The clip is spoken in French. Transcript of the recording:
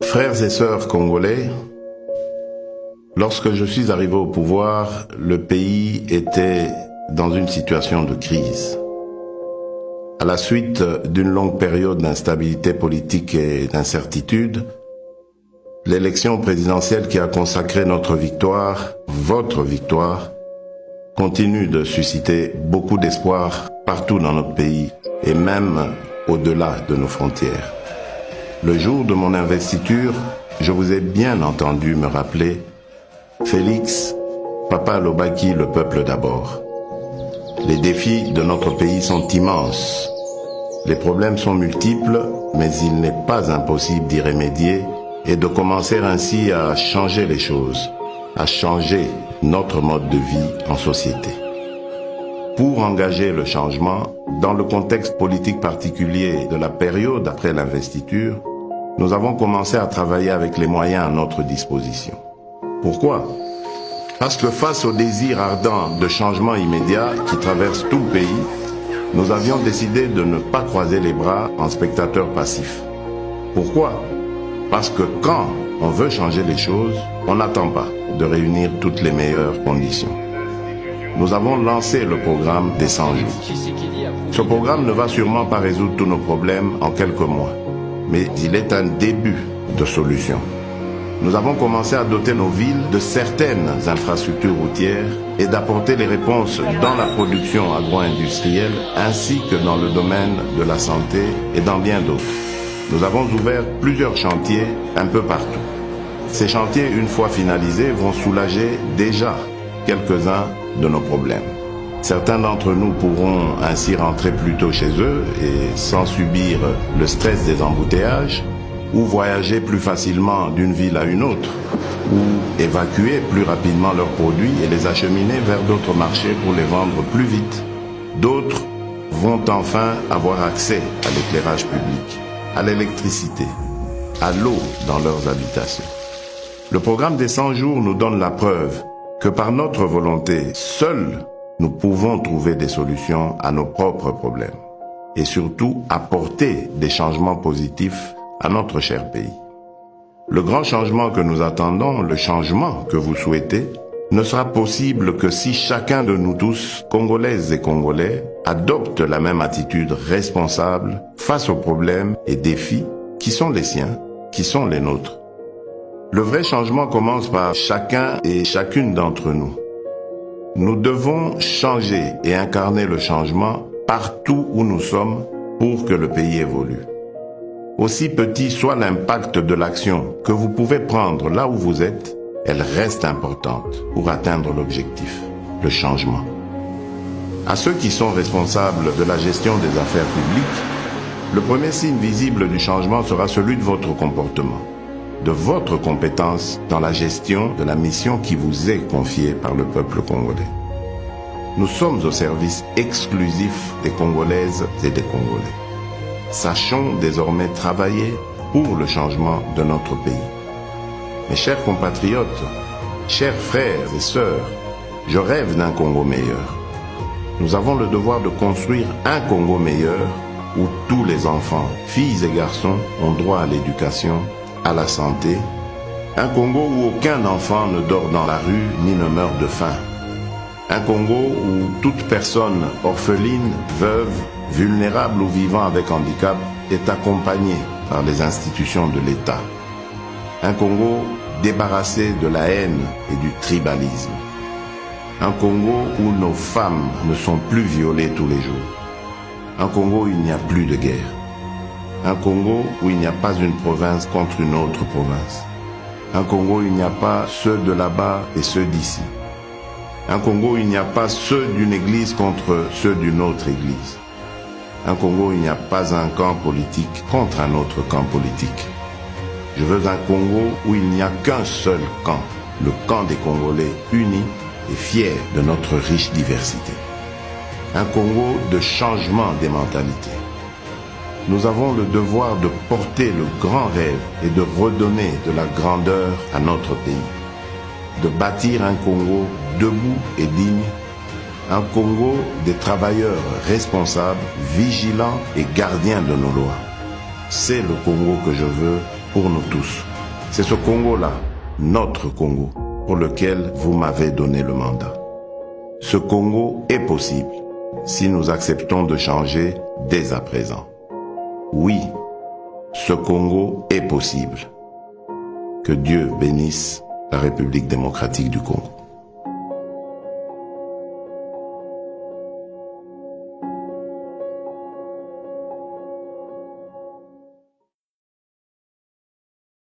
Frères et sœurs congolais, lorsque je suis arrivé au pouvoir, le pays était dans une situation de crise. À la suite d'une longue période d'instabilité politique et d'incertitude, l'élection présidentielle qui a consacré notre victoire, votre victoire, continue de susciter beaucoup d'espoir partout dans notre pays et même au-delà de nos frontières. Le jour de mon investiture, je vous ai bien entendu me rappeler « Félix, Papa alobaki le peuple d'abord ». Les défis de notre pays sont immenses. Les problèmes sont multiples, mais il n'est pas impossible d'y remédier et de commencer ainsi à changer les choses, à changer notre mode de vie en société. Pour engager le changement, dans le contexte politique particulier de la période après l'investiture, nous avons commencé à travailler avec les moyens à notre disposition. Pourquoi ? Parce que face au désir ardent de changement immédiat qui traverse tout le pays, nous avions décidé de ne pas croiser les bras en spectateurs passifs. Pourquoi ? Parce que quand on veut changer les choses, on n'attend pas de réunir toutes les meilleures conditions. Nous avons lancé le programme des 100 jours. Ce programme ne va sûrement pas résoudre tous nos problèmes en quelques mois, mais il est un début de solution. Nous avons commencé à doter nos villes de certaines infrastructures routières et d'apporter les réponses dans la production agro-industrielle ainsi que dans le domaine de la santé et dans bien d'autres. Nous avons ouvert plusieurs chantiers un peu partout. Ces chantiers, une fois finalisés, vont soulager déjà quelques-uns de nos problèmes. Certains d'entre nous pourront ainsi rentrer plus tôt chez eux et sans subir le stress des embouteillages, ou voyager plus facilement d'une ville à une autre, ou évacuer plus rapidement leurs produits et les acheminer vers d'autres marchés pour les vendre plus vite. D'autres vont enfin avoir accès à l'éclairage public, à l'électricité, à l'eau dans leurs habitations. Le programme des 100 jours nous donne la preuve que par notre volonté, seuls nous pouvons trouver des solutions à nos propres problèmes et surtout apporter des changements positifs à notre cher pays. Le grand changement que nous attendons, le changement que vous souhaitez, ne sera possible que si chacun de nous tous, Congolaises et Congolais, adopte la même attitude responsable face aux problèmes et défis qui sont les siens, qui sont les nôtres. Le vrai changement commence par chacun et chacune d'entre nous. Nous devons changer et incarner le changement partout où nous sommes pour que le pays évolue. Aussi petit soit l'impact de l'action que vous pouvez prendre là où vous êtes, elle reste importante pour atteindre l'objectif, le changement. À ceux qui sont responsables de la gestion des affaires publiques, le premier signe visible du changement sera celui de votre comportement, de votre compétence dans la gestion de la mission qui vous est confiée par le peuple congolais. Nous sommes au service exclusif des Congolaises et des Congolais. Sachons désormais travailler pour le changement de notre pays. Mes chers compatriotes, chers frères et sœurs, je rêve d'un Congo meilleur. Nous avons le devoir de construire un Congo meilleur où tous les enfants, filles et garçons, ont droit à l'éducation, à la santé. Un Congo où aucun enfant ne dort dans la rue ni ne meurt de faim. Un Congo où toute personne orpheline, veuve, vulnérable ou vivant avec handicap est accompagnée par les institutions de l'État. Un Congo débarrassé de la haine et du tribalisme. Un Congo où nos femmes ne sont plus violées tous les jours. Un Congo où il n'y a plus de guerre. Un Congo où il n'y a pas une province contre une autre province. Un Congo où il n'y a pas ceux de là-bas et ceux d'ici. Un Congo où il n'y a pas ceux d'une église contre ceux d'une autre église. Un Congo où il n'y a pas un camp politique contre un autre camp politique. Je veux un Congo où il n'y a qu'un seul camp, le camp des Congolais unis et fiers de notre riche diversité. Un Congo de changement des mentalités. Nous avons le devoir de porter le grand rêve et de redonner de la grandeur à notre pays. De bâtir un Congo debout et digne, un Congo des travailleurs responsables, vigilants et gardiens de nos lois. C'est le Congo que je veux pour nous tous. C'est ce Congo-là, notre Congo, pour lequel vous m'avez donné le mandat. Ce Congo est possible si nous acceptons de changer dès à présent. Oui, ce Congo est possible. Que Dieu bénisse la République démocratique du Congo.